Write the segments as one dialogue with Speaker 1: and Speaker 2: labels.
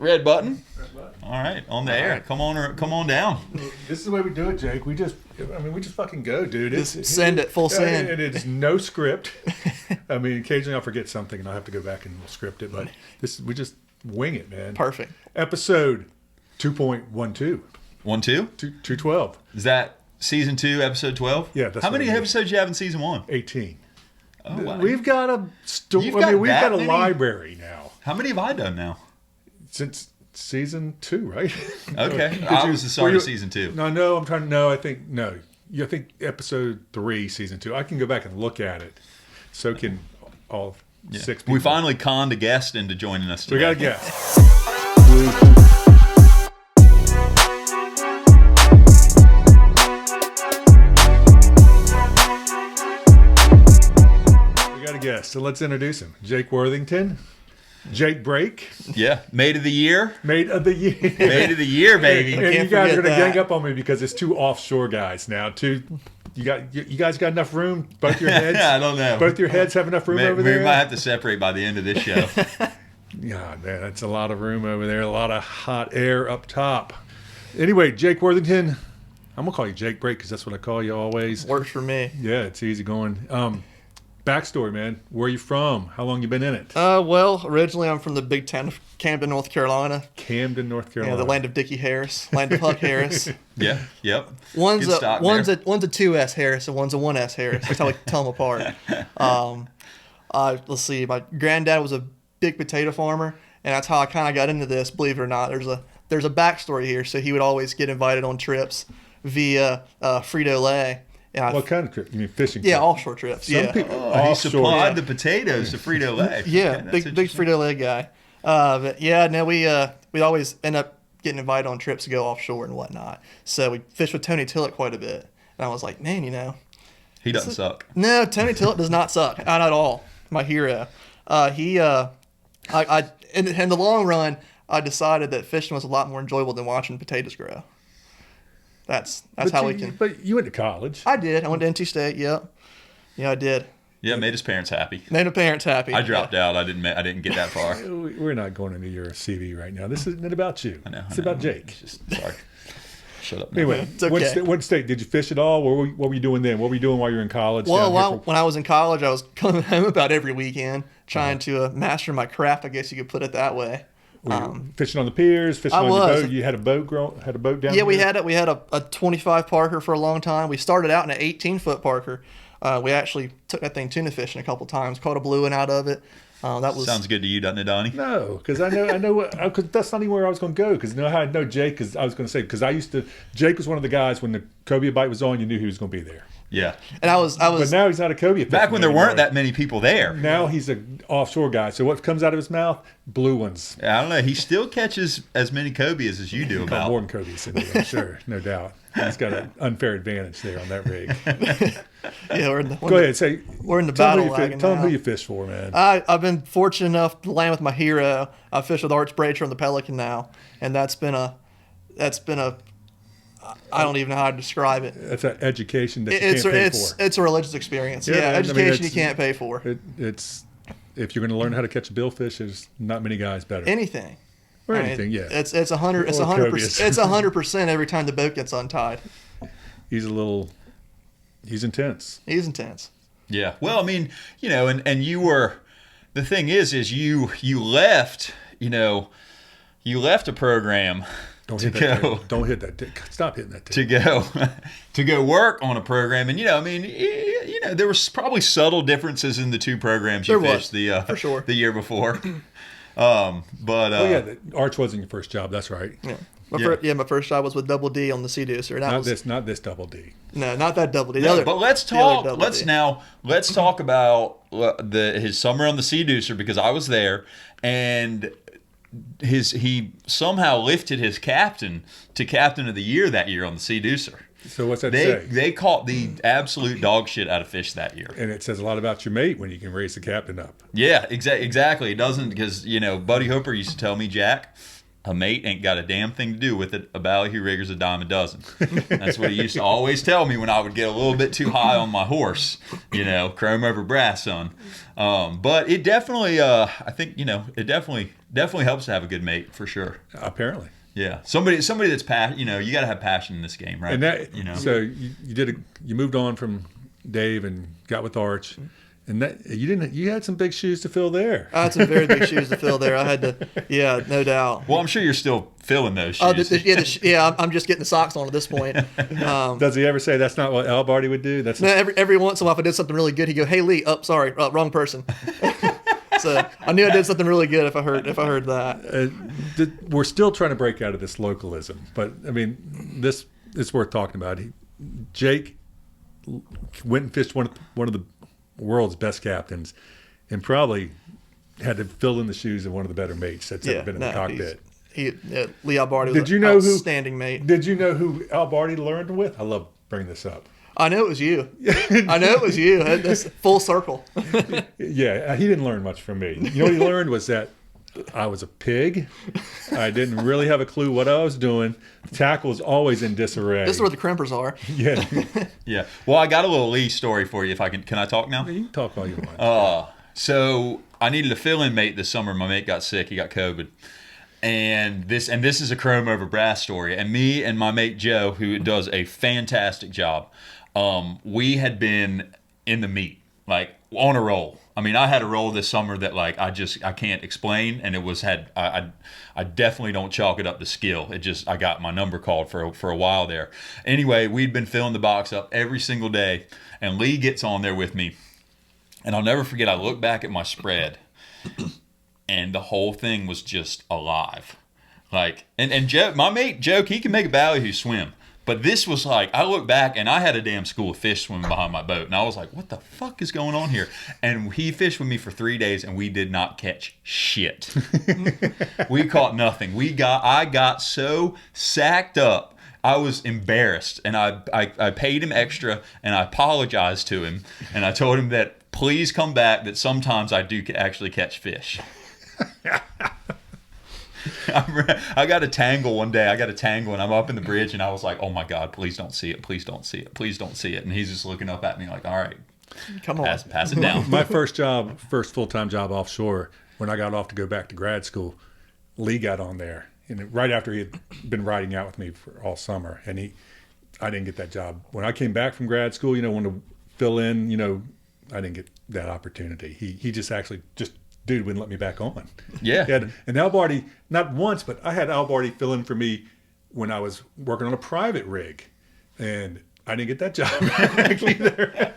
Speaker 1: Red button. All right, on the air. Come on down.
Speaker 2: This is the way we do it, Jake. We just fucking go, dude.
Speaker 3: Just send it full send.
Speaker 2: And it's no script. I mean, occasionally I'll forget something and I'll have to go back and script it, but we just wing it, man.
Speaker 3: Perfect.
Speaker 2: Episode 2.12.
Speaker 1: 1-2?
Speaker 2: 212.
Speaker 1: Is that season 2, episode 12?
Speaker 2: Yeah. That's
Speaker 1: How many episodes do you have in season 1?
Speaker 2: 18.
Speaker 1: Oh, wow.
Speaker 2: We've got a
Speaker 1: You've got
Speaker 2: we've got a
Speaker 1: many?
Speaker 2: library now.
Speaker 1: How many have I done now?
Speaker 2: Since season 2, right?
Speaker 1: Okay. I was the start of season 2.
Speaker 2: No, I'm trying to. No, I think no. I think episode 3, season 2. I can go back and look at it. So can all 6 people.
Speaker 1: We finally conned a guest into joining us today.
Speaker 2: We got a guest. We got a guest. So let's introduce him. Jake Worthington. Jake Break.
Speaker 1: Yeah. Mate of the year.
Speaker 2: Mate of the year.
Speaker 1: Mate of the year, baby.
Speaker 2: And you guys are going to gang up on me because it's 2 offshore guys now. You guys got enough room? Both your heads?
Speaker 1: I don't know.
Speaker 2: Both your heads have enough room over there?
Speaker 1: We might have to separate by the end of this show.
Speaker 2: Yeah, man, that's a lot of room over there. A lot of hot air up top. Anyway, Jake Worthington. I'm going to call you Jake Break because that's what I call you always.
Speaker 3: Works for me.
Speaker 2: Yeah, it's easy going. Backstory, man. Where are you from? How long you been in it?
Speaker 3: Well, originally I'm from the big town of Camden, North Carolina.
Speaker 2: Camden, North Carolina.
Speaker 3: The land of Dickie Harris, land of Huck Harris.
Speaker 1: Yeah, yep.
Speaker 3: One's a 2S Harris and one's a 1S Harris. That's how we tell them apart. Let's see. My granddad was a big potato farmer, and that's how I kind of got into this. Believe it or not, there's a backstory here. So he would always get invited on trips via Frito-Lay.
Speaker 2: What kind of trip? You mean fishing?
Speaker 3: Yeah,
Speaker 2: trip?
Speaker 3: offshore trips.
Speaker 2: Some people
Speaker 1: he supplied the potatoes to Frito-Lay.
Speaker 3: Yeah, big Frito-Lay guy. But yeah, no, we always end up getting invited on trips to go offshore and whatnot. So we fished with Tony Tillett quite a bit, and I was like, man,
Speaker 1: he doesn't suck.
Speaker 3: No, Tony Tillett does not suck, not at all. My hero. In the long run, I decided that fishing was a lot more enjoyable than watching potatoes grow. That's how we can.
Speaker 2: But you went to college.
Speaker 3: I did. I went to NC State. Yep. Yeah, I did.
Speaker 1: Yeah, made his parents happy.
Speaker 3: Made the parents happy.
Speaker 1: I dropped out. I didn't get that far.
Speaker 2: We're not going into your CV right now. This isn't about you.
Speaker 1: I know.
Speaker 2: It's about Jake.
Speaker 1: Sorry. Shut up. Now.
Speaker 2: Anyway,
Speaker 3: It's okay.
Speaker 2: what state did you fish at all? What were you doing then? What were you doing while you were in college?
Speaker 3: Well, when I was in college, I was coming home about every weekend, trying to master my craft. I guess you could put it that way.
Speaker 2: Fishing on the piers, fishing on your boat. You had a boat down.
Speaker 3: Yeah, we had a 25 Parker for a long time. We started out in an 18-foot Parker. We actually took that thing tuna fishing a couple times, caught a blue one out of it. That was
Speaker 1: sounds good to you, doesn't it, Donnie?
Speaker 2: No, because I know cause that's not even where I was going to go. Because you know how I know Jake? Because I was going to say Jake was one of the guys when the cobia bite was on, you knew he was going to be there.
Speaker 1: Yeah.
Speaker 3: And I was.
Speaker 2: But now he's not a cobia.
Speaker 1: Back when there weren't that many people there.
Speaker 2: Now he's an offshore guy. So what comes out of his mouth? Blue ones.
Speaker 1: I don't know. He still catches as many cobias as you do.
Speaker 2: More than cobias, I'm sure, no doubt. He's got an unfair advantage there on that rig.
Speaker 3: Yeah,
Speaker 2: go ahead. Say
Speaker 3: we're in the battle wagon.
Speaker 2: Tell him who you fish for, man.
Speaker 3: I've been fortunate enough to land with my hero. I fish with Arch Bracher on the Pelican now, and that's been a. I don't even know how to describe it.
Speaker 2: That's an education that you can't pay for.
Speaker 3: It's a religious experience. Yeah, education you can't pay for.
Speaker 2: It's if you're going to learn how to catch a billfish, there's not many guys better.
Speaker 3: Anything.
Speaker 2: Or anything, yeah.
Speaker 3: It's 100%. It's 100% every time the boat gets untied.
Speaker 2: He's intense.
Speaker 3: He's intense.
Speaker 1: Yeah. Well, I mean, and you were. The thing is you left. You left a program.
Speaker 2: Don't hit that. Stop hitting that.
Speaker 1: To go work on a program, and there was probably subtle differences in the two programs you fished
Speaker 3: for sure.
Speaker 1: the year before.
Speaker 2: Arch wasn't your first job. That's right.
Speaker 3: Yeah. My first job was with Double D on the Seducer.
Speaker 2: Not this Double D.
Speaker 3: No, not that Double D.
Speaker 1: But let's talk. Let's talk about his summer on the Seducer because I was there, and he somehow lifted his captain to captain of the year that year on the Seducer.
Speaker 2: So what's that say?
Speaker 1: They caught the absolute dog shit out of fish that year.
Speaker 2: And it says a lot about your mate when you can raise the captain up.
Speaker 1: Yeah, exactly. It doesn't because, Buddy Hooper used to tell me, Jack, a mate ain't got a damn thing to do with it. A ballyhoo rigger's a dime a dozen. That's what he used to always tell me when I would get a little bit too high on my horse. Chrome over brass, son. But it definitely, I think, it definitely helps to have a good mate for sure.
Speaker 2: Apparently.
Speaker 1: Yeah, somebody that's you got to have passion in this game, right?
Speaker 2: And that, so you moved on from Dave and got with Arch. And that you had some big shoes to fill there.
Speaker 3: I had some very big shoes to fill there. I had to, yeah, no doubt.
Speaker 1: Well, I'm sure you're still filling those shoes.
Speaker 3: I'm just getting the socks on at this point.
Speaker 2: Does he ever say that's not what Al Barty would do?
Speaker 3: No, every once in a while, if I did something really good, he'd go, "Hey Lee, sorry, wrong person." So I knew I did something really good if I heard that.
Speaker 2: We're still trying to break out of this localism, but I mean, this is worth talking about. Jake went and fished one of the world's best captains, and probably had to fill in the shoes of one of the better mates that's ever been in the cockpit.
Speaker 3: Lee Albardi was an outstanding mate.
Speaker 2: Did you know who Albardi learned with? I love bringing this up.
Speaker 3: I know it was you. That's full circle.
Speaker 2: Yeah, he didn't learn much from me. You know what he learned was that I was a pig. I didn't really have a clue what I was doing. The tackle was always in disarray.
Speaker 3: This is where the crimpers are.
Speaker 2: Yeah.
Speaker 1: Yeah. Well, I got a little Lee story for you if I can. Can I talk now?
Speaker 2: You can talk all you want.
Speaker 1: So I needed a fill-in mate this summer. My mate got sick. He got COVID. And this is a chrome over brass story. And me and my mate Joe, who does a fantastic job, we had been in the meat, like on a roll. I mean, I had a roll this summer that like I can't explain, and I definitely don't chalk it up to skill. I got my number called for a while there. Anyway, we'd been filling the box up every single day, and Lee gets on there with me, and I'll never forget. I look back at my spread, and the whole thing was just alive. Like, and Joe, my mate joke, he can make a ballyhoo swim. But this was like, I look back and I had a damn school of fish swimming behind my boat. And I was like, what the fuck is going on here? And he fished with me for 3 days and we did not catch shit. We caught nothing. I got so sacked up. I was embarrassed. And I paid him extra and I apologized to him. And I told him that please come back, that sometimes I do actually catch fish. I got a tangle one day. And I'm up in the bridge and I was like, oh my God, please don't see it. Please don't see it. Please don't see it. And he's just looking up at me like, all right, come on, pass it down.
Speaker 2: My first full-time job offshore, when I got off to go back to grad school, Lee got on there. And right after he had been riding out with me for all summer. And I didn't get that job. When I came back from grad school, wanted to fill in, I didn't get that opportunity. He just dude wouldn't let me back on.
Speaker 1: Yeah.
Speaker 2: And Albardi, not once, but I had Albardi fill in for me when I was working on a private rig. And I didn't get that job either.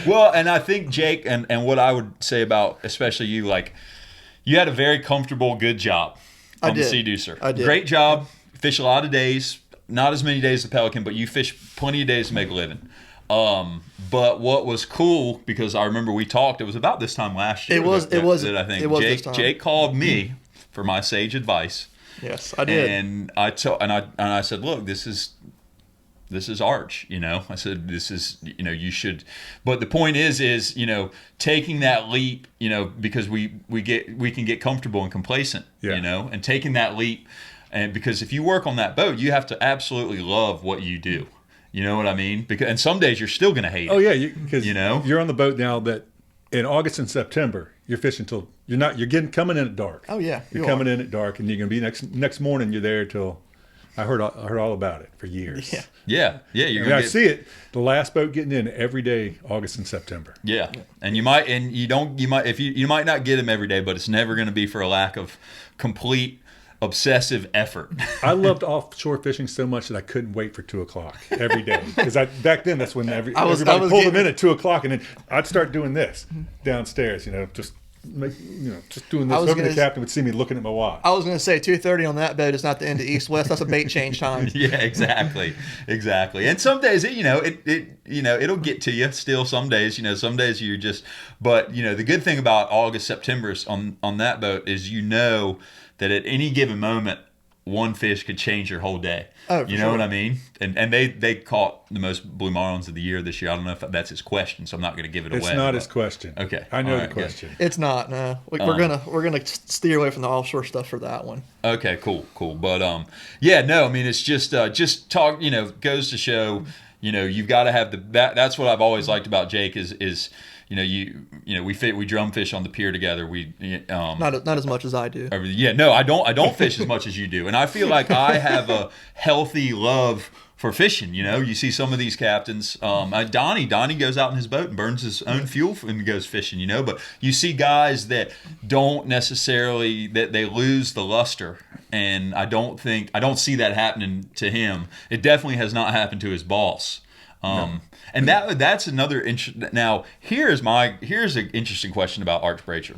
Speaker 1: Well, and I think Jake, and what I would say about especially you, like, you had a very comfortable, good job on the Sea Deucer.
Speaker 3: I did.
Speaker 1: Great job. Fish a lot of days. Not as many days as the Pelican, but you fish plenty of days to make a living. But what was cool, because I remember we talked, it was about this time last year.
Speaker 3: It was
Speaker 1: Jake, Jake called me for my sage advice.
Speaker 3: Yes, I did.
Speaker 1: And I said, look, this is Arch, I said, this is, you should, but the point is, taking that leap, because we can get comfortable and complacent, and taking that leap, and because if you work on that boat, you have to absolutely love what you do. You know what I mean? And some days you're still going to hate it.
Speaker 2: Oh yeah, because you're on the boat now that in August and September you're fishing till you're coming in at dark.
Speaker 3: Oh yeah,
Speaker 2: you're coming in at dark, and you're going to be next morning. You're there till I heard all about it for years.
Speaker 1: Yeah.
Speaker 2: I see it. The last boat getting in every day, August and September.
Speaker 1: Yeah, and you might not get them every day, but it's never going to be for a lack of complete obsessive effort.
Speaker 2: I loved offshore fishing so much that I couldn't wait for 2:00 every day. Because back then that's when everybody pulled them in at 2:00, and then I'd start doing this downstairs. Just doing this. Hoping the captain would see me looking at my watch.
Speaker 3: I was going to say 2:30 on that boat is not the end of east-west. That's a bait change time.
Speaker 1: Yeah, exactly. And some days it'll get to you. Still, some days some days you're just. But the good thing about August, September on that boat is that at any given moment, one fish could change your whole day.
Speaker 3: Oh, for
Speaker 1: you know
Speaker 3: sure.
Speaker 1: what I mean? And they caught the most blue marlins of the year this year. I don't know if that's his question, so I'm not going to give it away.
Speaker 2: It's not his question.
Speaker 1: Okay.
Speaker 2: I know
Speaker 1: All
Speaker 2: the
Speaker 1: right,
Speaker 2: question.
Speaker 3: It's not. No, we're gonna steer away from the offshore stuff for that one.
Speaker 1: Okay, cool. But yeah, no, I mean it's just talk. Goes to show, you've got to have that's what I've always liked about Jake is we drum fish on the pier together.
Speaker 3: Not as much as I do.
Speaker 1: Yeah, no, I don't fish as much as you do, and I feel like I have a healthy love for fishing. You see some of these captains. Donnie goes out in his boat and burns his own fuel and goes fishing. But you see guys that don't necessarily that they lose the luster, and I don't see that happening to him. It definitely has not happened to his boss. No. And that's another now here's an interesting question about Arch Bracher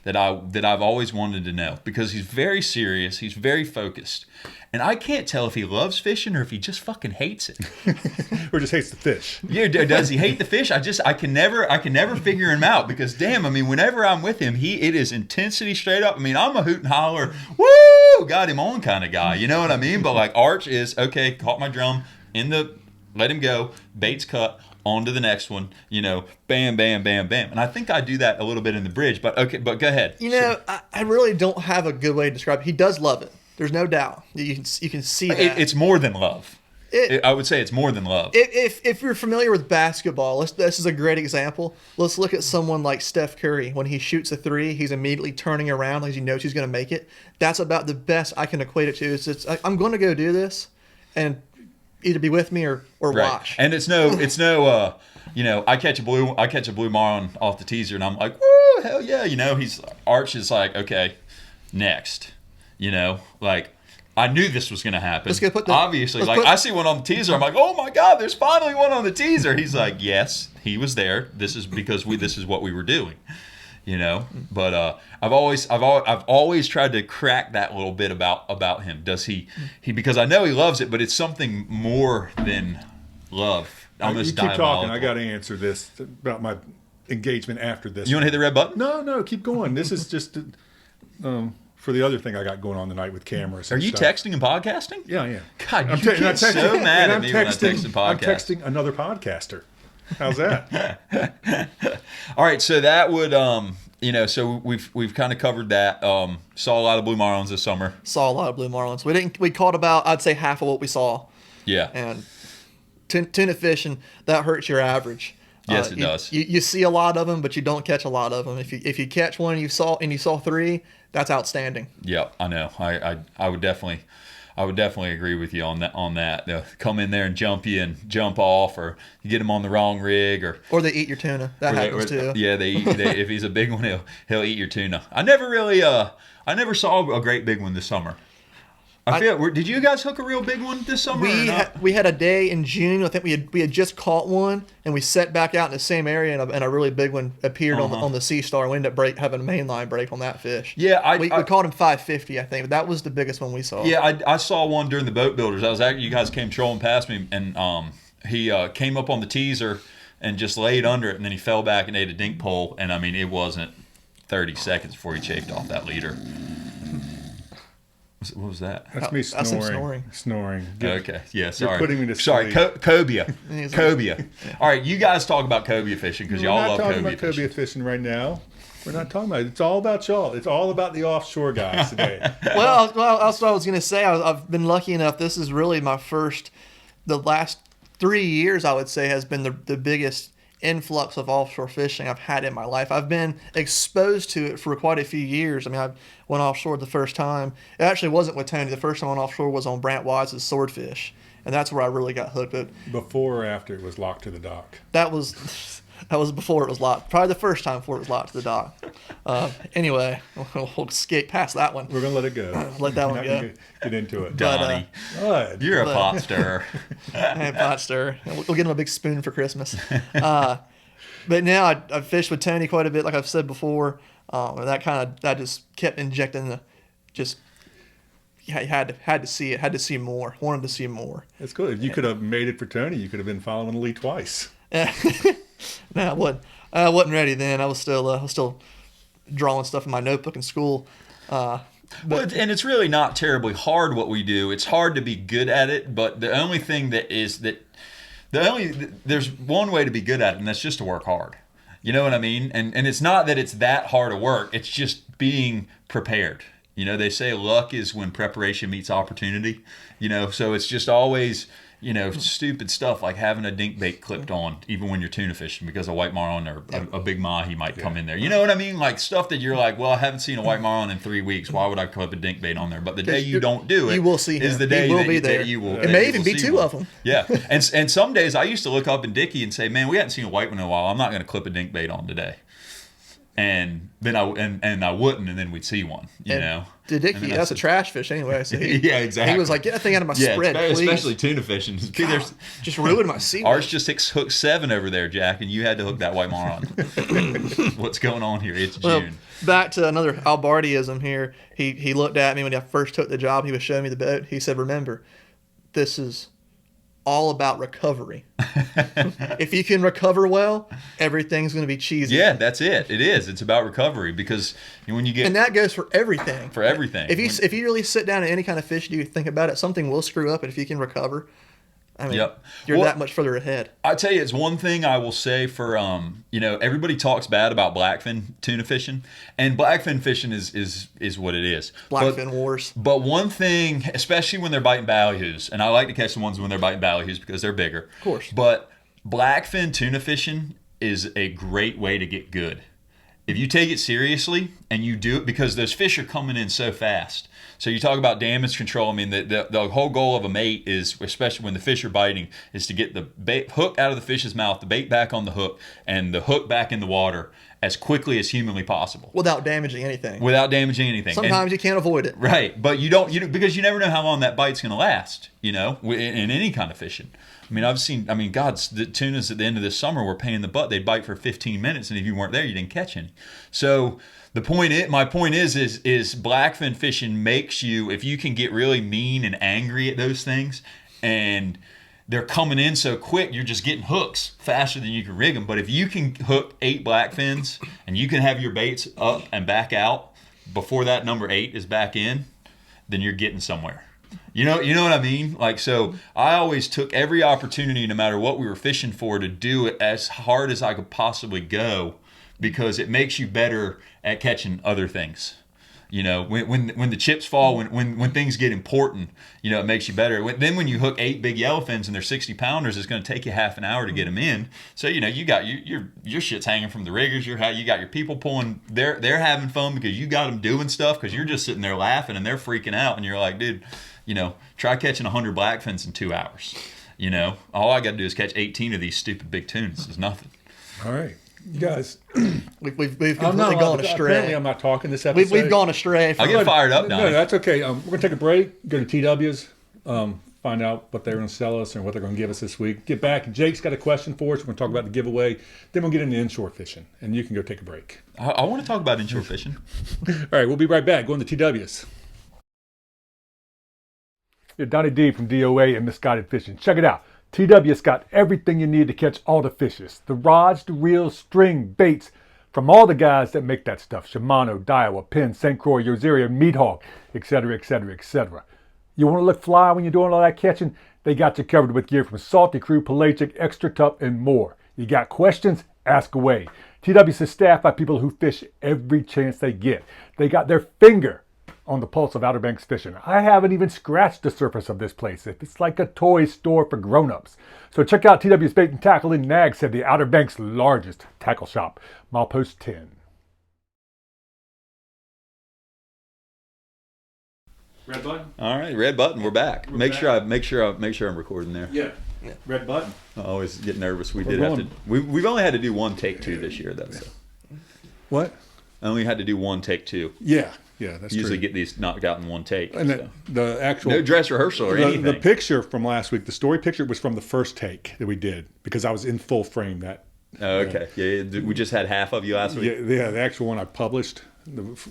Speaker 1: that I've always wanted to know, because he's very serious, he's very focused, and I can't tell if he loves fishing or if he just fucking hates it.
Speaker 2: Or just hates the fish.
Speaker 1: Yeah, does he hate the fish? I can never figure him out, because damn, I mean, whenever I'm with him, it is intensity straight up. I mean, I'm a hoot and holler, woo, got him on kind of guy, you know what I mean? But like Arch is, okay, caught my drum let him go, bait's cut, on to the next one, bam, bam, bam, bam. And I think I do that a little bit in the bridge, but go ahead.
Speaker 3: I really don't have a good way to describe it. He does love it. There's no doubt. You can see that.
Speaker 1: It's more than love. I would say it's more than love.
Speaker 3: If you're familiar with basketball, this is a great example. Let's look at someone like Steph Curry. When he shoots a three, he's immediately turning around because he knows he's going to make it. That's about the best I can equate it to. I'm going to go do this, and either be with me or
Speaker 1: right.
Speaker 3: watch.
Speaker 1: And it's no I catch a blue marlin off the teaser and I'm like, woo, hell yeah, Arch is like, okay, next, like I knew this was gonna happen. Obviously, I see one on the teaser, I'm like, oh my god, there's finally one on the teaser. He's like, yes, he was there. This is because this is what we were doing. But I've always tried to crack that little bit about him. Does he because I know he loves it, but it's something more than love. Almost
Speaker 2: you keep talking. I got to answer this about my engagement after this.
Speaker 1: You want to hit the red button?
Speaker 2: No, keep going. This is just for the other thing I got going on tonight with cameras.
Speaker 1: Are you texting and podcasting?
Speaker 2: Yeah.
Speaker 1: God, you get so mad at me when I text and podcast.
Speaker 2: I'm texting another podcaster. How's that?
Speaker 1: All right, so that would so we've kind of covered that. Saw a lot of blue marlins this summer.
Speaker 3: Saw a lot of blue marlins. We caught about, I'd say, half of what we saw.
Speaker 1: Yeah.
Speaker 3: And tuna fishing, that hurts your average.
Speaker 1: Yes, it does.
Speaker 3: You see a lot of them, but you don't catch a lot of them. If you catch one and you saw three, that's outstanding.
Speaker 1: Yeah, I know. I would definitely agree with you on that. They'll come in there and jump you and jump off, or you get them on the wrong rig, or
Speaker 3: they eat your tuna. That happens too.
Speaker 1: Yeah, if he's a big one, he'll eat your tuna. I never saw a great big one this summer. Did you guys hook a real big one this summer?
Speaker 3: We had a day in June. I think we had just caught one, and we set back out in the same area, and a really big one appeared on the Sea Star. We ended up having a mainline break on that fish.
Speaker 1: Yeah,
Speaker 3: we caught him 550, I think, but that was the biggest one we saw.
Speaker 1: Yeah, I saw one during the boat builders. You guys came trolling past me, and he came up on the teaser and just laid under it, and then he fell back and ate a dink pole, and I mean it wasn't 30 seconds before he chafed off that leader. What was that?
Speaker 2: That's me snoring.
Speaker 3: That's him
Speaker 2: snoring.
Speaker 1: Okay. Yeah, sorry.
Speaker 2: You're putting me to
Speaker 1: sleep. Sorry, cobia. Cobia. All right, you guys talk about cobia fishing because y'all love cobia fishing.
Speaker 2: We're not talking about cobia fishing right now. We're not talking about it. It's all about y'all. It's all about the offshore guys today.
Speaker 3: Well, that's what I was going to say. I've been lucky enough. This is really the last 3 years, I would say, has been the biggest influx of offshore fishing I've had in my life. I've been exposed to it for quite a few years. I mean, I went offshore the first time. It actually wasn't with Tony. The first time I went offshore was on Brant Wise's swordfish, and that's where I really got hooked. But
Speaker 2: before or after it was locked to the dock?
Speaker 3: That was before it was locked. Probably the first time before it was locked to the dock. Anyway, we'll skate past that one.
Speaker 2: We're going to let it go.
Speaker 3: Let that one go.
Speaker 2: Get into it.
Speaker 1: Donnie, you're a pot stirrer.
Speaker 3: I'm a pot stirrer. We'll get him a big spoon for Christmas. But now I fished with Tony quite a bit, like I've said before. And that just kept injecting you had to see it, had to see more, wanted to see more.
Speaker 2: That's good. If you could have made it for Tony, you could have been following Lee twice.
Speaker 3: No, I wasn't ready then. I was still drawing stuff in my notebook in school.
Speaker 1: Well, and it's really not terribly hard what we do. It's hard to be good at it, but the only thing there's one way to be good at it, and that's just to work hard. You know what I mean? And it's not that it's that hard of work. It's just being prepared. You know, they say luck is when preparation meets opportunity. You know, so it's just always, you know, stupid stuff like having a dink bait clipped on, even when you're tuna fishing, because a white marlin or a big mahi might come in there. You know what I mean? Like stuff that you're like, well, I haven't seen a white marlin in 3 weeks. Why would I clip a dink bait on there? But the day you don't do it,
Speaker 3: you will see him.
Speaker 1: Is the day
Speaker 3: he will
Speaker 1: that,
Speaker 3: be there.
Speaker 1: That you will.
Speaker 3: It may even be two of them.
Speaker 1: Yeah, and some days I used to look up in Dickie and say, man, we hadn't seen a white one in a while. I'm not going to clip a dink bait on today. And then I wouldn't, and then we'd see one, you know.
Speaker 3: To Dickie, that's a trash fish anyway. So
Speaker 1: yeah, exactly.
Speaker 3: He was like, get that thing out of my spread, please.
Speaker 1: Especially tuna fishing.
Speaker 3: God, just ruined my seaweed.
Speaker 1: Ours just hooked 7 over there, Jack, and you had to hook that white marlin. What's going on here? It's June.
Speaker 3: Back to another Albardiism here. He looked at me when I first took the job. He was showing me the boat. He said, remember, this is all about recovery. If you can recover well, everything's going to be cheesy.
Speaker 1: Yeah, that's it. It is. It's about recovery, because when you get...
Speaker 3: And that goes for everything.
Speaker 1: For everything.
Speaker 3: If you really sit down at any kind of fish, do you think about it, something will screw up, and if you can recover, I mean, you're that much further ahead.
Speaker 1: I tell you, it's one thing I will say for, you know, everybody talks bad about blackfin tuna fishing, and blackfin fishing is what it is.
Speaker 3: Blackfin wars.
Speaker 1: But one thing, especially when they're biting ballyhoos, and I like to catch the ones when they're biting ballyhoos because they're bigger.
Speaker 3: Of course.
Speaker 1: But blackfin tuna fishing is a great way to get good. If you take it seriously and you do it, because those fish are coming in so fast. So you talk about damage control. I mean, the whole goal of a mate is, especially when the fish are biting, is to get the bait hook out of the fish's mouth, the bait back on the hook, and the hook back in the water as quickly as humanly possible.
Speaker 3: Without damaging anything.
Speaker 1: Sometimes
Speaker 3: you can't avoid it.
Speaker 1: Right, but you don't because you never know how long that bite's going to last, you know, in any kind of fishing. I mean, the tunas at the end of this summer were paying the butt. They'd bite for 15 minutes, and if you weren't there, you didn't catch any. So my point is blackfin fishing makes you, if you can get really mean and angry at those things, and they're coming in so quick, you're just getting hooks faster than you can rig them. But if you can hook 8 blackfins, and you can have your baits up and back out before that number 8 is back in, then you're getting somewhere. You know what I mean? Like, so I always took every opportunity, no matter what we were fishing for, to do it as hard as I could possibly go, because it makes you better at catching other things. You know, when the chips fall, when things get important, you know, it makes you better. Then when you hook 8 big yellowfins and they're 60 pounders, it's going to take you half an hour to get them in. So, you know, you got your shit's hanging from the riggers. You got your people pulling. They're having fun because you got them doing stuff, because you're just sitting there laughing and they're freaking out, and you're like, dude, you know, try catching 100 blackfins in 2 hours. You know, all I got to do is catch 18 of these stupid big tunas. It's nothing.
Speaker 2: All right. You guys,
Speaker 3: we've completely gone astray.
Speaker 2: Apparently, I'm not talking this episode.
Speaker 3: We've gone astray.
Speaker 1: I get fired up, Donnie.
Speaker 2: No, that's okay. We're going to take a break, go to TW's, find out what they're going to sell us and what they're going to give us this week. Get back. Jake's got a question for us. We're going to talk about the giveaway. Then we'll get into inshore fishing, and you can go take a break.
Speaker 1: I want to talk about inshore fishing.
Speaker 2: All right, we'll be right back. Going to TW's. You're Donnie D from DOA and Misguided Fishing. Check it out. TW's got everything you need to catch all the fishes. The rods, the reels, string, baits, from all the guys that make that stuff. Shimano, Daiwa, Penn, St. Croix, Yoseria, Meat Hog, etc., etc., etc. You want to look fly when you're doing all that catching? They got you covered with gear from Salty Crew, Pelagic, Extra Tough, and more. You got questions? Ask away. TW's is staffed by people who fish every chance they get. They got their finger on the pulse of Outer Banks fishing. I haven't even scratched the surface of this place. It's like a toy store for grown-ups. So check out TW's Bait and Tackle in Nags Head, the Outer Banks' largest tackle shop. Milepost 10. Red button.
Speaker 1: All right, red button. We're back. Make sure I'm recording there.
Speaker 2: Yeah. Red button.
Speaker 1: I always get nervous. We've only had to do one take 2 this year, though. So.
Speaker 2: What?
Speaker 1: I only had to do one take 2.
Speaker 2: Yeah. Yeah, that's
Speaker 1: usually
Speaker 2: true.
Speaker 1: Get these knocked out in one take.
Speaker 2: And
Speaker 1: so.
Speaker 2: the actual
Speaker 1: no dress rehearsal or anything.
Speaker 2: The picture from last week, the story picture was from the first take that we did, because I was in full frame that.
Speaker 1: Oh, okay. Yeah, we just had half of you last week.
Speaker 2: Yeah, the actual one I published,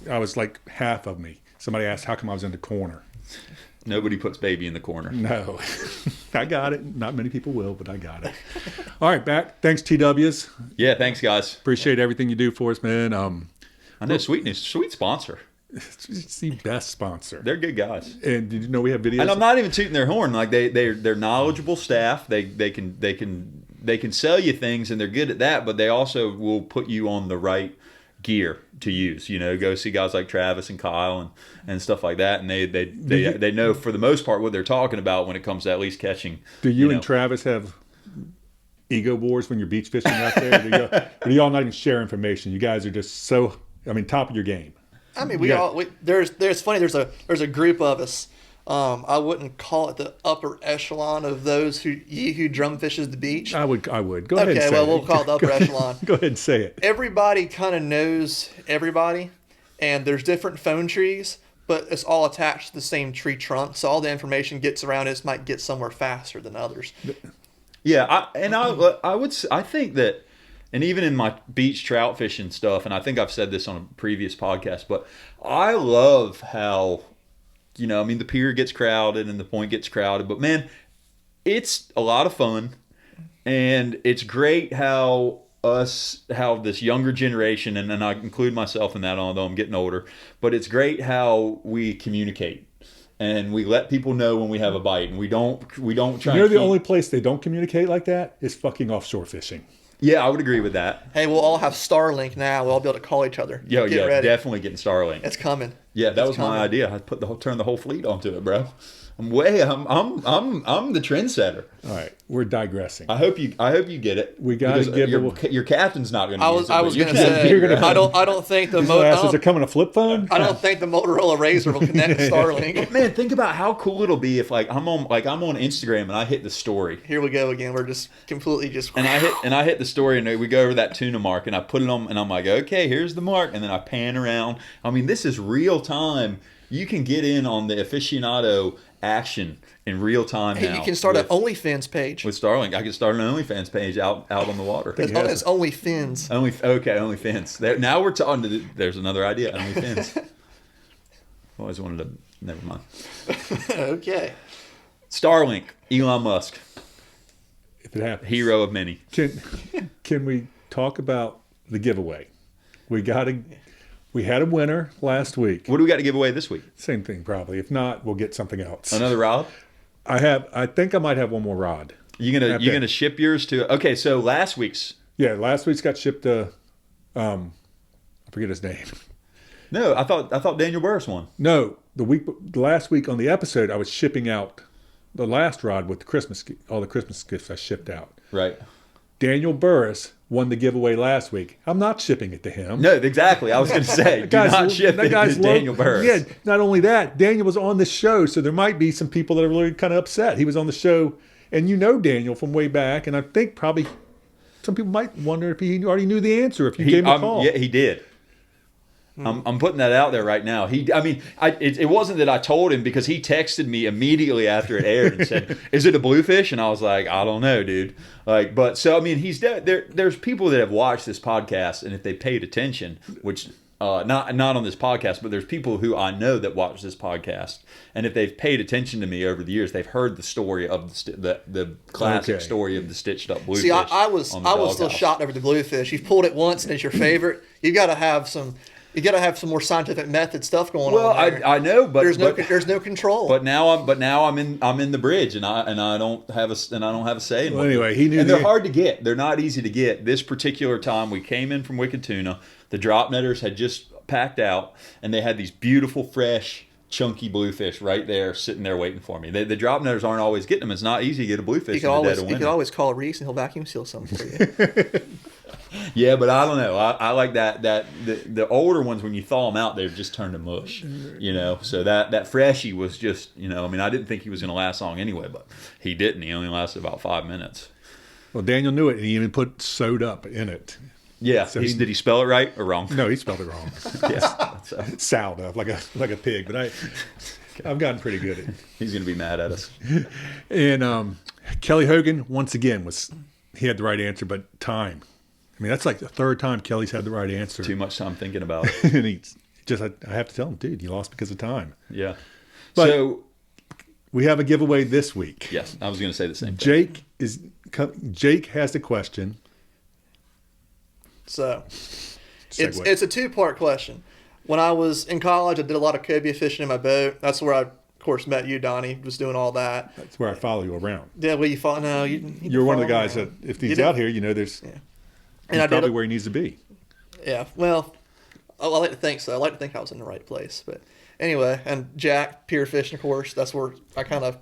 Speaker 2: I was like half of me. Somebody asked how come I was in the corner.
Speaker 1: Nobody puts baby in the corner.
Speaker 2: No. I got it. Not many people will, but I got it. All right, back. Thanks, TW's.
Speaker 1: Yeah, thanks, guys.
Speaker 2: Appreciate everything you do for us, man.
Speaker 1: I know, sweet sponsor.
Speaker 2: It's the best sponsor.
Speaker 1: They're good guys.
Speaker 2: And did you know we have videos?
Speaker 1: And I'm not even tooting their horn. Like they're knowledgeable staff. They can sell you things, and they're good at that. But they also will put you on the right gear to use. You know, go see guys like Travis and Kyle and stuff like that. And they know for the most part what they're talking about when it comes to at least catching.
Speaker 2: Do you and Travis have ego wars when you're beach fishing out there? Do y'all not even share information? You guys are just so, top of your game.
Speaker 3: I mean, there's funny. There's a group of us. I wouldn't call it the upper echelon of those who drum fishes the beach.
Speaker 2: I would. Go ahead. And say
Speaker 3: we'll call it the upper echelon.
Speaker 2: Go ahead and say it.
Speaker 3: Everybody kind of knows everybody, and there's different phone trees, but it's all attached to the same tree trunk. So all the information gets around. It might get somewhere faster than others.
Speaker 1: Yeah, I think that. And even in my beach trout fishing stuff, and I think I've said this on a previous podcast, but I love how, the pier gets crowded and the point gets crowded. But, man, it's a lot of fun. And it's great how this younger generation, and I include myself in that, although I'm getting older, but it's great how we communicate. And we let people know when we have a bite. And we don't try
Speaker 2: the only place they don't communicate like that is fucking offshore fishing.
Speaker 1: Yeah, I would agree with that.
Speaker 3: Hey, we'll all have Starlink now. We'll all be able to call each other.
Speaker 1: Get ready. Definitely getting Starlink.
Speaker 3: It's coming.
Speaker 1: Yeah, that was my idea. I turn the whole fleet onto it, bro. I'm the trendsetter.
Speaker 2: All right, we're digressing.
Speaker 1: I hope you get it.
Speaker 2: We got to give
Speaker 1: your captain's not going to.
Speaker 3: I was going to say. I don't think the
Speaker 2: is it coming a flip phone?
Speaker 3: I don't think the Motorola Razr will connect to Starlink.
Speaker 1: Man, think about how cool it'll be if I'm on Instagram and I hit the story.
Speaker 3: Here we go again. We're just completely
Speaker 1: and I hit the story and we go over that tuna mark and I put it on and I'm like, okay, here's the mark, and then I pan around. This is real time. You can get in on the aficionado action in real time now.
Speaker 3: You can start an OnlyFans page.
Speaker 1: With Starlink. I can start an OnlyFans page out on the water.
Speaker 3: It's OnlyFins.
Speaker 1: OnlyFins. Now we're talking. There's another idea. OnlyFins. Always wanted to. Never mind.
Speaker 3: Okay.
Speaker 1: Starlink. Elon Musk.
Speaker 2: If it happens.
Speaker 1: Hero of many.
Speaker 2: Can we talk about the giveaway? We had a winner last week.
Speaker 1: What do we got to give away this week?
Speaker 2: Same thing, probably. If not, we'll get something else.
Speaker 1: Another rod?
Speaker 2: I think I might have one more rod.
Speaker 1: You gonna ship yours to? Okay, so last week's
Speaker 2: got shipped to. I forget his name.
Speaker 1: No, I thought Daniel Burris won.
Speaker 2: No, the last week on the episode, I was shipping out the last rod with all the Christmas gifts I shipped out.
Speaker 1: Right.
Speaker 2: Daniel Burris won the giveaway last week. I'm not shipping it to him.
Speaker 1: No, exactly. I was going to say, do not ship it to Daniel Burris.
Speaker 2: Yeah, not only that, Daniel was on the show, so there might be some people that are really kind of upset. He was on the show, and Daniel from way back, and I think probably some people might wonder if he already knew the answer if you gave him a call.
Speaker 1: Yeah, he did. I'm putting that out there right now. It wasn't that I told him, because he texted me immediately after it aired and said, "Is it a bluefish?" And I was like, "I don't know, dude." He's there. There's people that have watched this podcast, and if they paid attention, which not on this podcast, but there's people who I know that watch this podcast, and if they've paid attention to me over the years, they've heard the story of the classic story of the stitched up bluefish.
Speaker 3: See, I was still shocked over the bluefish. You've pulled it once and it's your favorite. You've got to have some. You got to have some more scientific method stuff going on.
Speaker 1: Well, I know, but
Speaker 3: there's no control.
Speaker 1: But now I'm in the bridge, and I don't have a say.
Speaker 2: Well, anyway, he knew.
Speaker 1: And they're hard to get. They're not easy to get. This particular time, we came in from Wicked Tuna. The drop netters had just packed out, and they had these beautiful, fresh, chunky bluefish right there, sitting there waiting for me. The drop netters aren't always getting them. It's not easy to get a bluefish in the dead of winter.
Speaker 3: You can always call Reese, and he'll vacuum seal something for you.
Speaker 1: Yeah, but I don't know. I like that the older ones, when you thaw them out, they've just turned to mush. So that freshie was just, I didn't think he was going to last long anyway, but he didn't. He only lasted about 5 minutes.
Speaker 2: Well, Daniel knew it, and he even put sewed up in it.
Speaker 1: Yeah. So did he spell it right or wrong?
Speaker 2: No, he spelled it wrong.
Speaker 1: Yeah.
Speaker 2: Sowed up like a pig, but I've gotten pretty good at it.
Speaker 1: He's going to be mad at us.
Speaker 2: And Kelly Hogan, once again, he had the right answer, but time. That's like the third time Kelly's had the right answer.
Speaker 1: Too much time thinking about it.
Speaker 2: And I have to tell him, dude, you lost because of time.
Speaker 1: Yeah.
Speaker 2: But so we have a giveaway this week.
Speaker 1: Yes, I was going to say the same thing.
Speaker 2: Jake has the question.
Speaker 3: So it's a two-part question. When I was in college, I did a lot of cobia fishing in my boat. That's where I, of course, met you, Donnie. Was doing all that.
Speaker 2: That's where I follow you around.
Speaker 3: Yeah, well, you follow. No,
Speaker 2: you're one of the guys that if he's out here, there's he's probably where he needs to be.
Speaker 3: Yeah, well, I like to think so. I like to think I was in the right place. But anyway, and Jack, pier fishing, of course. That's where I kind of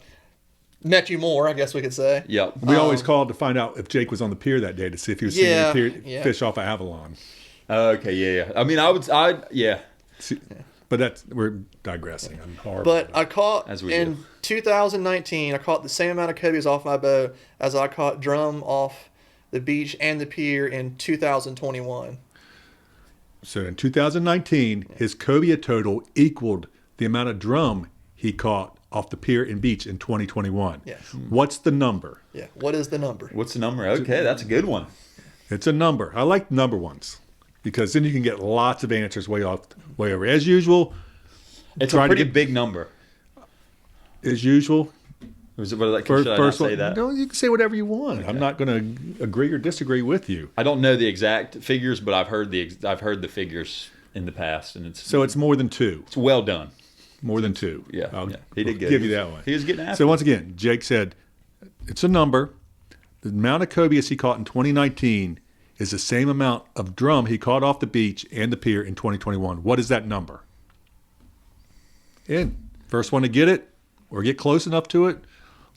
Speaker 3: met you more, I guess we could say.
Speaker 1: Yep.
Speaker 2: We always called to find out if Jake was on the pier that day to see if he was seeing any fish off of Avalon.
Speaker 1: Okay, yeah. I mean, yeah.
Speaker 2: See, but we're digressing. I'm horrible.
Speaker 3: But I caught, in 2019, I caught the same amount of cobias off my boat as I caught drum off the beach and the pier in 2021.
Speaker 2: So in 2019, his cobia total equaled the amount of drum he caught off the pier and beach in 2021.
Speaker 3: Yes.
Speaker 2: What's the number?
Speaker 3: Yeah. What is the number?
Speaker 1: What's the number? Okay, that's a good one.
Speaker 2: It's a number. I like number ones because then you can get lots of answers way over. As usual,
Speaker 1: it's a pretty big number.
Speaker 2: As usual.
Speaker 1: Should I not say that?
Speaker 2: No, you can say whatever you want. Okay. I'm not going to agree or disagree with you.
Speaker 1: I don't know the exact figures, but I've heard the figures in the past, and
Speaker 2: it's more than 2.
Speaker 1: It's well done.
Speaker 2: More than 2.
Speaker 1: Yeah, he did good.
Speaker 2: Give you that one.
Speaker 1: He was getting after.
Speaker 2: So once again, Jake said it's a number. The amount of cobias he caught in 2019 is the same amount of drum he caught off the beach and the pier in 2021. What is that number? And first one to get it or get close enough to it,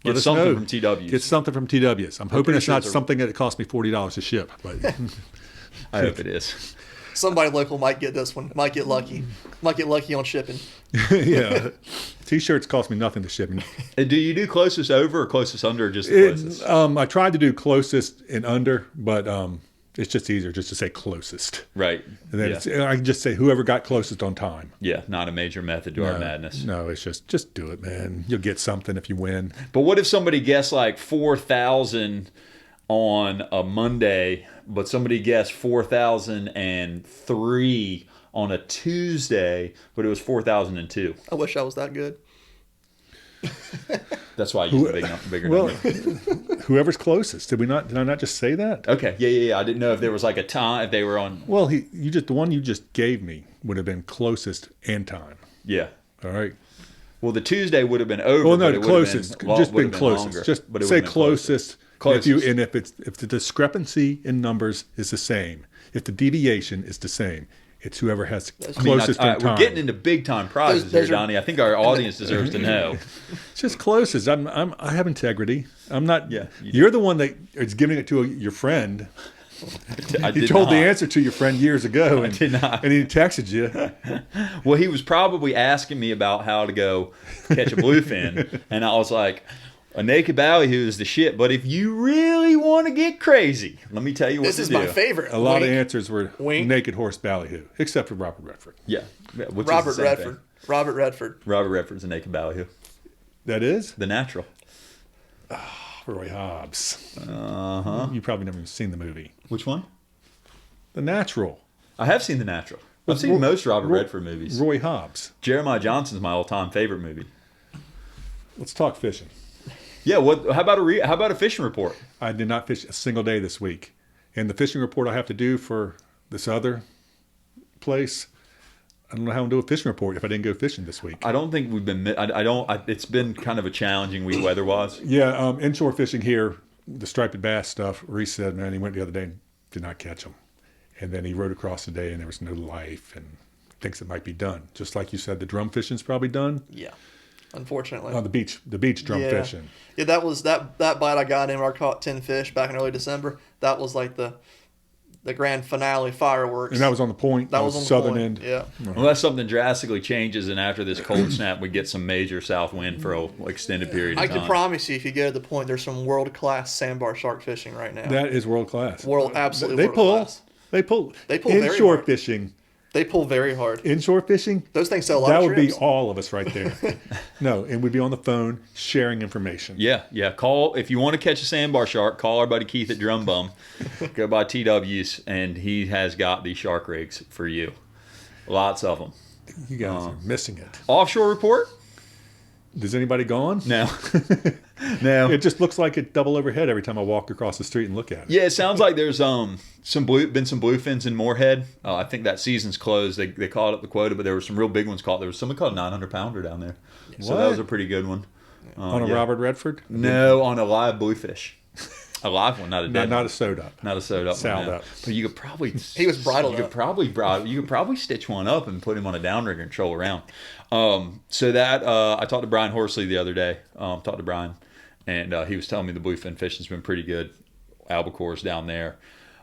Speaker 1: Get something from TWs.
Speaker 2: Get something from TWs. I'm hoping it's not something that cost me $40 to ship. But
Speaker 1: I hope it is.
Speaker 3: Somebody local might get this one. Might get lucky. Might get lucky on shipping.
Speaker 2: Yeah. T-shirts cost me nothing to ship.
Speaker 1: Do you do closest over or closest under or just the closest?
Speaker 2: I tried to do closest and under, but it's just easier just to say closest.
Speaker 1: Right.
Speaker 2: And then I can just say whoever got closest on time.
Speaker 1: Yeah, not a major method to our madness.
Speaker 2: No, it's just do it, man. You'll get something if you win.
Speaker 1: But what if somebody guessed like 4,000 on a Monday, but somebody guessed 4,003 on a Tuesday, but it was 4,002?
Speaker 3: I wish I was that good.
Speaker 1: That's why I use a bigger number.
Speaker 2: Whoever's closest. Did I not just say that?
Speaker 1: Okay. Yeah. I didn't know if there was like a time, if they were on.
Speaker 2: Well, the one you just gave me would have been closest and time.
Speaker 1: Yeah.
Speaker 2: All right.
Speaker 1: Well, the Tuesday would have been over.
Speaker 2: Well, no, the closest. Just been closest.
Speaker 1: Longer,
Speaker 2: just say closest. If the discrepancy in numbers is the same, if the deviation is the same, it's whoever has closest in time.
Speaker 1: We're getting into big time prizes here, Donnie. I think our audience deserves to know.
Speaker 2: It's just closest. I have integrity. I'm not. Yeah. You're the one that is giving it to your friend. You told the answer to your friend years ago, and
Speaker 1: did not.
Speaker 2: And he texted you.
Speaker 1: Well, he was probably asking me about how to go catch a bluefin, and I was like, a naked ballyhoo is the shit, but if you really want to get crazy, let me tell you what to do.
Speaker 3: This is my favorite.
Speaker 2: A lot of answers were naked horse ballyhoo, except for Robert Redford.
Speaker 1: Yeah.
Speaker 3: Robert Redford. Robert Redford.
Speaker 1: Robert Redford's a naked ballyhoo.
Speaker 2: That is?
Speaker 1: The Natural.
Speaker 2: Roy Hobbs.
Speaker 1: Uh-huh.
Speaker 2: You probably never seen the movie.
Speaker 1: Which one?
Speaker 2: The Natural.
Speaker 1: I have seen The Natural. I've seen most Robert Redford movies.
Speaker 2: Roy Hobbs.
Speaker 1: Jeremiah Johnson's my all-time favorite movie.
Speaker 2: Let's talk fishing.
Speaker 1: Yeah, how about a fishing report?
Speaker 2: I did not fish a single day this week. And the fishing report I have to do for this other place, I don't know how I'm going to do a fishing report if I didn't go fishing this week.
Speaker 1: I don't think we've been. It's been kind of a challenging week weather-wise.
Speaker 2: Yeah, inshore fishing here, the striped bass stuff. Reese said, man, he went the other day and did not catch them. And then he rode across today and there was no life and thinks it might be done. Just like you said, the drum fishing's probably done.
Speaker 3: Yeah, unfortunately.
Speaker 2: On the beach drum fishing.
Speaker 3: Yeah, that was that bite I got in where I caught 10 fish back in early December. That was like the grand finale fireworks.
Speaker 2: And that was on the point.
Speaker 3: That was on the
Speaker 2: southern
Speaker 3: point.
Speaker 2: end.
Speaker 3: Yeah.
Speaker 1: Unless something drastically changes and after this cold snap we get some major south wind for an extended period of time.
Speaker 3: I can promise you if you go to the point, there's some world-class sandbar shark fishing right now.
Speaker 2: That is world-class.
Speaker 3: Absolutely world-class.
Speaker 2: They pull
Speaker 3: very
Speaker 2: inshore
Speaker 3: hard.
Speaker 2: Fishing.
Speaker 3: They pull very hard.
Speaker 2: Inshore fishing?
Speaker 3: Those things sell a lot
Speaker 2: That
Speaker 3: of
Speaker 2: would
Speaker 3: trips.
Speaker 2: be all of us right there. No, and we'd be on the phone sharing information.
Speaker 1: Yeah. Call if you want to catch a sandbar shark. Call our buddy Keith at Drum Bum. Go by TW's, and he has got the shark rigs for you. Lots of them.
Speaker 2: You guys are missing it.
Speaker 1: Offshore report.
Speaker 2: Is anybody gone?
Speaker 1: No. No.
Speaker 2: It just looks like it double overhead every time I walk across the street and look at it.
Speaker 1: Yeah, it sounds like there's some bluefins in Moorhead. I think that season's closed. They caught up the quota, but there were some real big ones caught. There was somebody caught a 900-pounder down there. So that was a pretty good one.
Speaker 2: On a Robert Redford?
Speaker 1: No, on a live bluefish. A live one, not a dead
Speaker 2: Not
Speaker 1: one.
Speaker 2: a sewed up.
Speaker 1: Not a sewed up
Speaker 2: Sound
Speaker 1: one.
Speaker 2: up.
Speaker 1: But you could probably
Speaker 3: He was bridled
Speaker 1: You
Speaker 3: up.
Speaker 1: could probably stitch one up and put him on a downrigger and troll around. So that I talked to Brian Horsley the other day. Talked to Brian, and he was telling me the bluefin fishing's been pretty good. Albacores down there.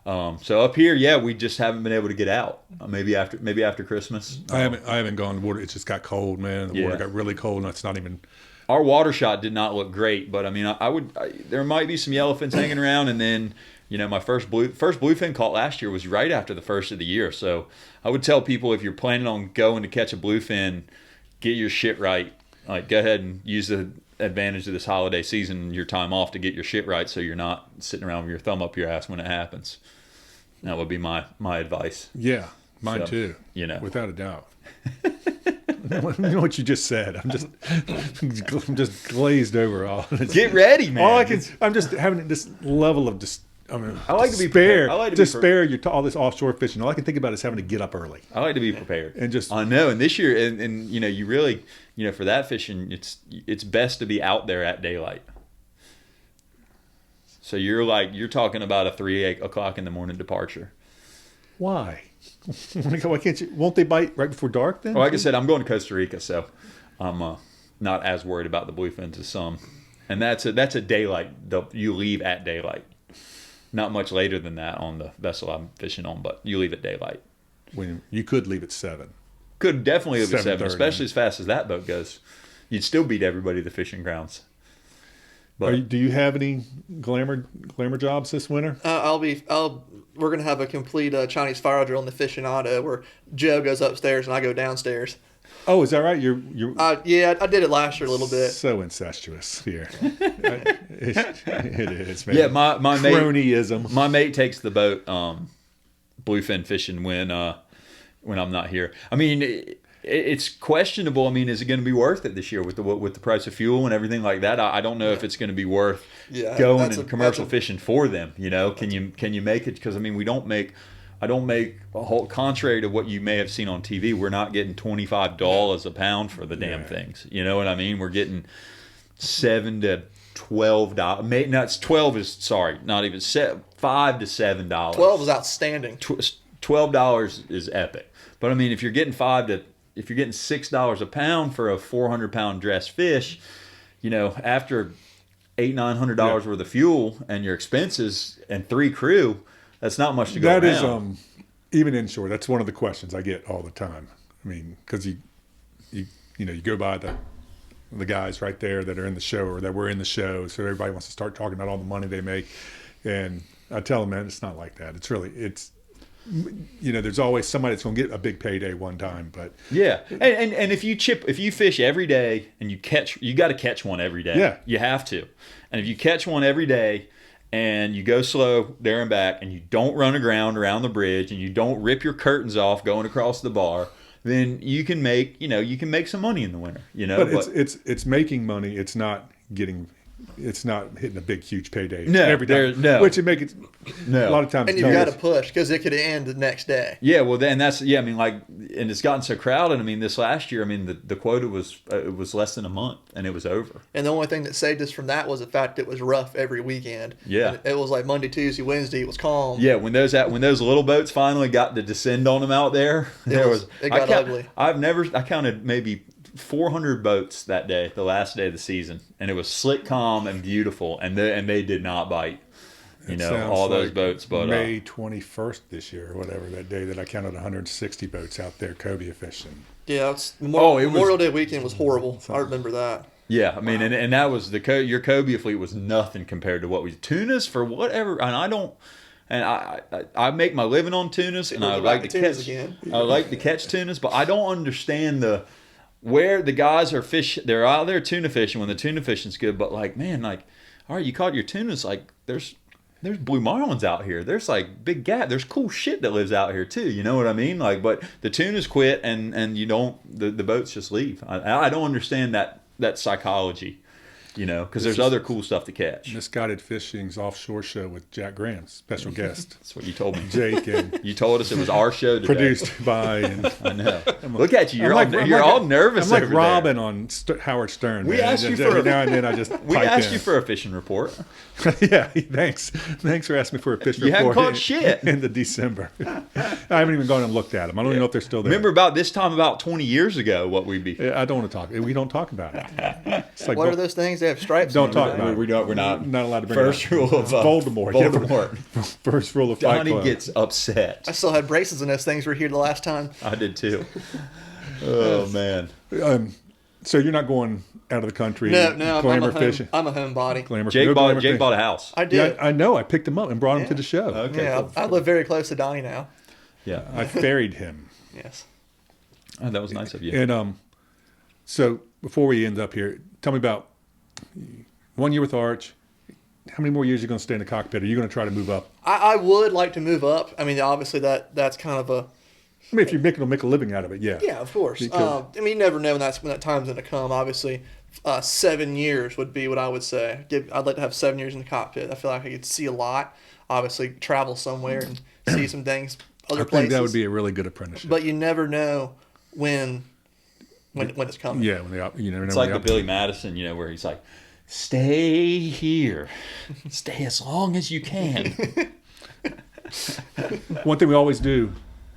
Speaker 1: So up here, yeah, we just haven't been able to get out. Maybe after Christmas.
Speaker 2: I haven't gone to the water. It just got cold, man. The water got really cold, and it's not even.
Speaker 1: Our water shot did not look great, but I mean, there might be some yellowfins hanging around, and then my first bluefin caught last year was right after the first of the year. So I would tell people, if you're planning on going to catch a bluefin, get your shit right. Like, go ahead and use the advantage of this holiday season, your time off, to get your shit right, so you're not sitting around with your thumb up your ass when it happens. That would be my advice.
Speaker 2: Yeah, mine too. Without a doubt. You know what you just said. I'm just glazed over all.
Speaker 1: Get ready, man.
Speaker 2: I'm just having this level of
Speaker 1: I like to be prepared. I like to
Speaker 2: despair. All this offshore fishing. All I can think about is having to get up early.
Speaker 1: I like to be prepared.
Speaker 2: And just
Speaker 1: I know. And this year, and you really, for that fishing, it's best to be out there at daylight. So you're talking about a 3 o'clock in the morning departure.
Speaker 2: Why? Why can't you? Won't they bite right before dark then?
Speaker 1: Well, like I said, I'm going to Costa Rica, so I'm not as worried about the bluefins as some. And that's a daylight. You leave at daylight. Not much later than that on the vessel I'm fishing on, but you leave at daylight.
Speaker 2: When you could leave at 7.
Speaker 1: Could definitely leave at 7,
Speaker 2: 7:30.
Speaker 1: especially as fast as that boat goes. You'd still beat everybody at the fishing grounds. But
Speaker 2: do you have any glamour jobs this winter?
Speaker 3: We're gonna have a complete Chinese fire drill in the aficionado where Joe goes upstairs and I go downstairs.
Speaker 2: Oh, is that right? You're
Speaker 3: yeah, I did it last year a little bit.
Speaker 2: So incestuous here. It is, man.
Speaker 1: yeah, my
Speaker 2: cronyism.
Speaker 1: My mate takes the boat bluefin fishing when I'm not here. I mean, it's questionable. I mean, is it going to be worth it this year with the price of fuel and everything like that? I don't know if it's going to be worth going and commercial fishing for them. Can you make it? Because I mean, I don't make a whole, contrary to what you may have seen on TV. We're not getting $25 a pound for the damn things. You know what I mean? We're getting $7 to $12. No, it's 12 is sorry, not even $5 to $7.
Speaker 3: 12 is outstanding.
Speaker 1: $12 is epic. But I mean, if you're getting $6 a pound for a 400-pound dressed fish, after $800-900 worth of fuel and your expenses and 3 crew, that's not much to go around.
Speaker 2: That is, even inshore, that's one of the questions I get all the time. I mean, because you go by the guys right there that are in the show or that were in the show, so everybody wants to start talking about all the money they make, and I tell them, man, it's not like that. It's there's always somebody that's going to get a big payday one time, but
Speaker 1: yeah, and if you fish every day and you got to catch one every day.
Speaker 2: Yeah,
Speaker 1: you have to, and if you catch one every day and you go slow there and back, and you don't run aground around the bridge, and you don't rip your curtains off going across the bar, then you can make some money in the winter.
Speaker 2: But it's making money. It's not hitting a big huge payday every time. Which it make it a lot of times.
Speaker 3: And you've got to push because it could end the next day.
Speaker 1: Yeah, well then I mean, and it's gotten so crowded. I mean, this last year, I mean, the quota was it was less than a month and it was over.
Speaker 3: And the only thing that saved us from that was the fact it was rough every weekend.
Speaker 1: Yeah,
Speaker 3: and it was like Monday, Tuesday, Wednesday. It was calm.
Speaker 1: Yeah, when those little boats finally got to descend on them out there,
Speaker 3: it got ugly.
Speaker 1: I counted maybe 400 boats that day, the last day of the season, and it was slick, calm, and beautiful, and they did not bite. All those boats. But
Speaker 2: May 21st this year, or whatever, that day that I counted 160 boats out there cobia fishing.
Speaker 3: Yeah, Memorial Day weekend was horrible. I remember that.
Speaker 1: Yeah, I mean, and that was your cobia fleet was nothing compared to what we tunas for whatever, and I don't. And I make my living on tunas, and I like to catch. I like to catch tunas, but I don't understand where the guys are they're out there tuna fishing when the tuna fishing's good, but all right, you caught your tunas, there's blue marlins out here. There's big gap. There's cool shit that lives out here too. You know what I mean? But the tunas quit and you don't, the boats just leave. I don't understand that that psychology, you know, because there's other cool stuff to catch.
Speaker 2: Misguided Fishing's offshore show with Jack Graham, special guest.
Speaker 1: That's what you told me.
Speaker 2: Jake and
Speaker 1: You told us it was our show today.
Speaker 2: produced by. And
Speaker 1: I know. Look at you. You're all nervous.
Speaker 2: I'm like
Speaker 1: over
Speaker 2: Robin
Speaker 1: there.
Speaker 2: on Howard Stern.
Speaker 1: We
Speaker 2: man.
Speaker 1: asked you
Speaker 2: Every
Speaker 1: for
Speaker 2: now and then I just
Speaker 1: We
Speaker 2: type
Speaker 1: asked
Speaker 2: in.
Speaker 1: you for a fishing report.
Speaker 2: Yeah, thanks for asking me for a fish
Speaker 1: You hadn't
Speaker 2: report.
Speaker 1: caught shit.
Speaker 2: In the December. I haven't even gone and looked at them. I don't even know if they're still there.
Speaker 1: Remember about this time about 20 years ago, what we'd be.
Speaker 2: I don't want to talk. We don't talk about it. It's like
Speaker 3: What are those things? They have stripes.
Speaker 2: Don't
Speaker 3: on them.
Speaker 2: talk about it.
Speaker 1: We're not
Speaker 2: allowed to bring
Speaker 1: first
Speaker 2: it up.
Speaker 1: rule of
Speaker 2: Voldemort.
Speaker 1: Voldemort.
Speaker 2: First rule of Fight
Speaker 1: Donnie
Speaker 2: Club.
Speaker 1: gets upset.
Speaker 3: I still had braces in those things were here the last time.
Speaker 1: I did too. Oh man.
Speaker 2: So you're not going out of the country?
Speaker 3: No,
Speaker 2: glamour fishing.
Speaker 3: I'm a homebody.
Speaker 2: Glamour
Speaker 1: Jake
Speaker 2: no glamour
Speaker 1: bought
Speaker 2: fishing.
Speaker 1: a house.
Speaker 3: I did.
Speaker 2: Yeah, I know. I picked him up and brought him to the show.
Speaker 1: Okay.
Speaker 3: Yeah,
Speaker 1: Cool.
Speaker 3: I live very close to Donnie now.
Speaker 1: Yeah.
Speaker 2: I ferried him.
Speaker 3: Yes.
Speaker 1: Oh, that was nice of you.
Speaker 2: And so before we end up here, tell me about 1 year with Arch. How many more years are you going to stay in the cockpit? Are you going to try to move up?
Speaker 3: I would like to move up. I mean, obviously that's kind of a
Speaker 2: I mean, if you're making a living out of it, yeah.
Speaker 3: yeah, of course.
Speaker 2: Because-
Speaker 3: I mean, you never know when that time's going to come. Obviously, 7 years would be what I would say. I'd like to have 7 years in the cockpit. I feel like I could see a lot. Obviously, travel somewhere and see some things, other
Speaker 2: I think
Speaker 3: places.
Speaker 2: that would be a really good apprenticeship.
Speaker 3: But you never know when it's coming.
Speaker 2: Yeah, you never know.
Speaker 1: It's like the Billy Madison, you know, where he's like, "Stay here, stay as long as you can."
Speaker 2: One thing we always do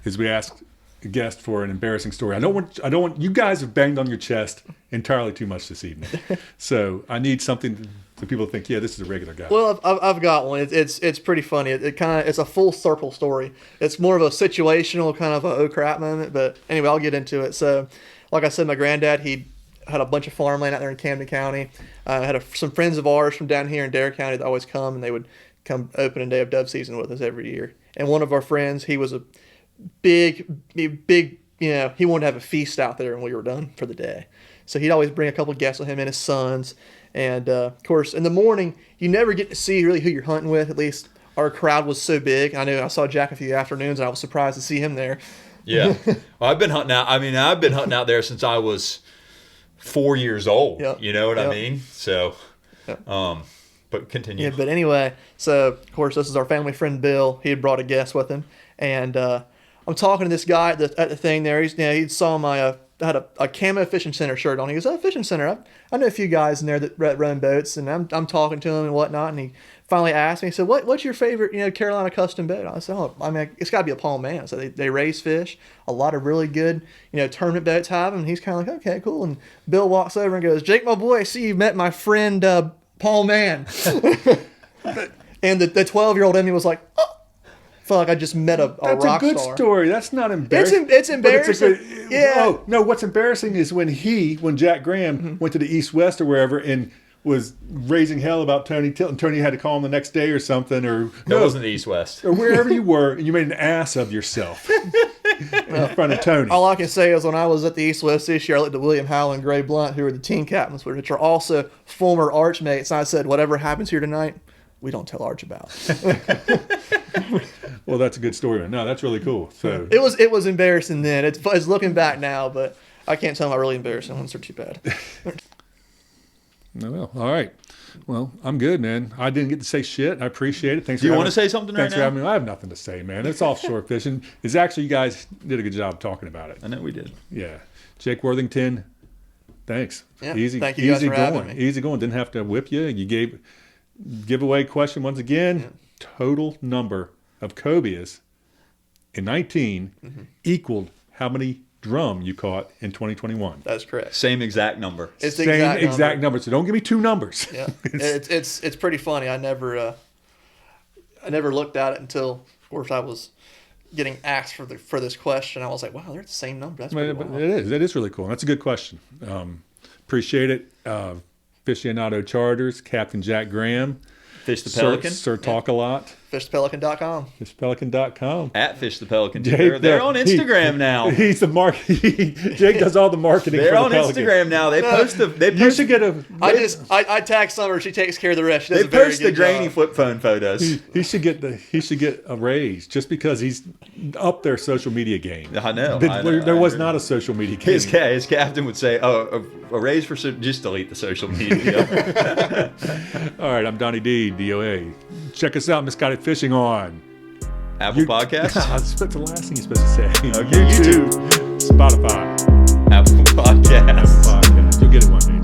Speaker 2: is we ask a guest for an embarrassing story. I don't want you guys have banged on your chest entirely too much this evening. So I need something that people think, yeah, this is a regular guy.
Speaker 3: Well, I've got one. It's pretty funny. It's a full circle story. It's more of a situational kind of a oh crap moment. But anyway, I'll get into it. So, like I said, my granddad, he had a bunch of farmland out there in Camden County. I had some friends of ours from down here in Dare County that always come, and they would come opening day of dove season with us every year. And one of our friends, he was a big, you know, he wanted to have a feast out there when we were done for the day. So he'd always bring a couple of guests with him and his sons. And, of course, in the morning, you never get to see really who you're hunting with. At least our crowd was so big. I know I saw Jack a few afternoons, and I was surprised to see him there.
Speaker 1: Yeah. Well, I've been hunting out. I mean, I've been hunting out there since I was 4 years old.
Speaker 3: Yep.
Speaker 1: You know what I
Speaker 3: Yep.
Speaker 1: mean? So,
Speaker 3: Yep.
Speaker 1: but continue.
Speaker 3: Yeah, but anyway, so, of course, this is our family friend Bill. He had brought a guest with him. And I'm talking to this guy at the thing there. He saw my... I had a camo fishing center shirt on. He goes, "Oh, fishing center. I know a few guys in there that run boats," and I'm talking to him and whatnot. And he finally asked me, he said, "What's your favorite, Carolina custom boat?" I said, "Oh, I mean, it's got to be a Palm Man." So they raise fish. A lot of really good, tournament boats have them. And he's kind of like, "Okay, cool." And Bill walks over and goes, "Jake, my boy, I see you met my friend Paul Man." And the 12-year-old in me was like, "Oh." I feel like I just met a
Speaker 2: That's
Speaker 3: rock
Speaker 2: a good
Speaker 3: star.
Speaker 2: story. That's not embarrassing.
Speaker 3: It's embarrassing. Yeah.
Speaker 2: Oh no, what's embarrassing is when Jack Graham went to the East West or wherever and was raising hell about Tony Tilton. Tony had to call him the next day or something, or
Speaker 1: That wasn't the East West.
Speaker 2: or wherever you were, and you made an ass of yourself in front of Tony.
Speaker 3: All I can say is when I was at the East West this year, I looked at William Howell and Gray Blunt, who are the team captains, which are also former Arch mates, and I said, "Whatever happens here tonight, we don't tell Arch about."
Speaker 2: Well, that's a good story, man. No, that's really cool. So
Speaker 3: It was embarrassing then. It's looking back now, but I can't tell them how really embarrassing ones are too bad.
Speaker 2: no, well, all right. Well, I'm good, man. I didn't get to say shit. I appreciate it. Thanks.
Speaker 1: Do you
Speaker 2: for
Speaker 1: want to
Speaker 2: having-
Speaker 1: say something right
Speaker 2: Thanks for
Speaker 1: now?
Speaker 2: having me. I have nothing to say, man. It's offshore fishing. It's actually you guys did a good job talking about it.
Speaker 1: I know we did.
Speaker 2: Yeah, Jake Worthington. Thanks.
Speaker 3: Yeah,
Speaker 2: Easy,
Speaker 3: thank you guys
Speaker 2: easy
Speaker 3: for having
Speaker 2: going.
Speaker 3: me.
Speaker 2: Easy going. Didn't have to whip you. You gave giveaway question once again.
Speaker 3: Yeah.
Speaker 2: Total number of cobias in 19 equaled how many drum you caught in 2021.
Speaker 3: That's correct.
Speaker 1: Same exact number.
Speaker 3: It's the
Speaker 2: Same
Speaker 3: exact number.
Speaker 2: number. So don't give me two numbers.
Speaker 3: Yeah, it's pretty funny. I never looked at it until, of course, I was getting asked for this question. I was like, wow, they're the same number. That's pretty
Speaker 2: But
Speaker 3: wild.
Speaker 2: it is really cool. That's a good question. Appreciate it. Aficionado Charters, Captain Jack Graham,
Speaker 1: Fish the Pelican.
Speaker 2: Sir Talk a Lot.
Speaker 3: FishThePelican.com.
Speaker 2: FishPelican.com.
Speaker 1: At Fish the Pelican.
Speaker 2: Jake,
Speaker 1: They're on Instagram now.
Speaker 2: He's the Jake does all the marketing.
Speaker 1: They're
Speaker 2: for
Speaker 1: on
Speaker 2: the Pelican.
Speaker 1: Instagram now. They post the. They post,
Speaker 2: You should get a.
Speaker 3: I tag Summer. She takes care of the rest. She does
Speaker 1: they
Speaker 3: a very
Speaker 1: post the
Speaker 3: good
Speaker 1: grainy
Speaker 3: job.
Speaker 1: flip phone photos.
Speaker 2: He should get a raise just because he's up their social media game.
Speaker 1: I know.
Speaker 2: There was not a social media game.
Speaker 1: His captain would say, "Oh, a raise for just delete the social media."
Speaker 2: All right, I'm Donnie D, DOA. Check us out, Misguided Fishing on
Speaker 1: Apple Podcasts,
Speaker 2: That's the last thing you're supposed to say.
Speaker 1: Okay,
Speaker 2: YouTube, Spotify,
Speaker 1: Apple Podcasts.
Speaker 2: Apple Podcasts. You'll get it one day.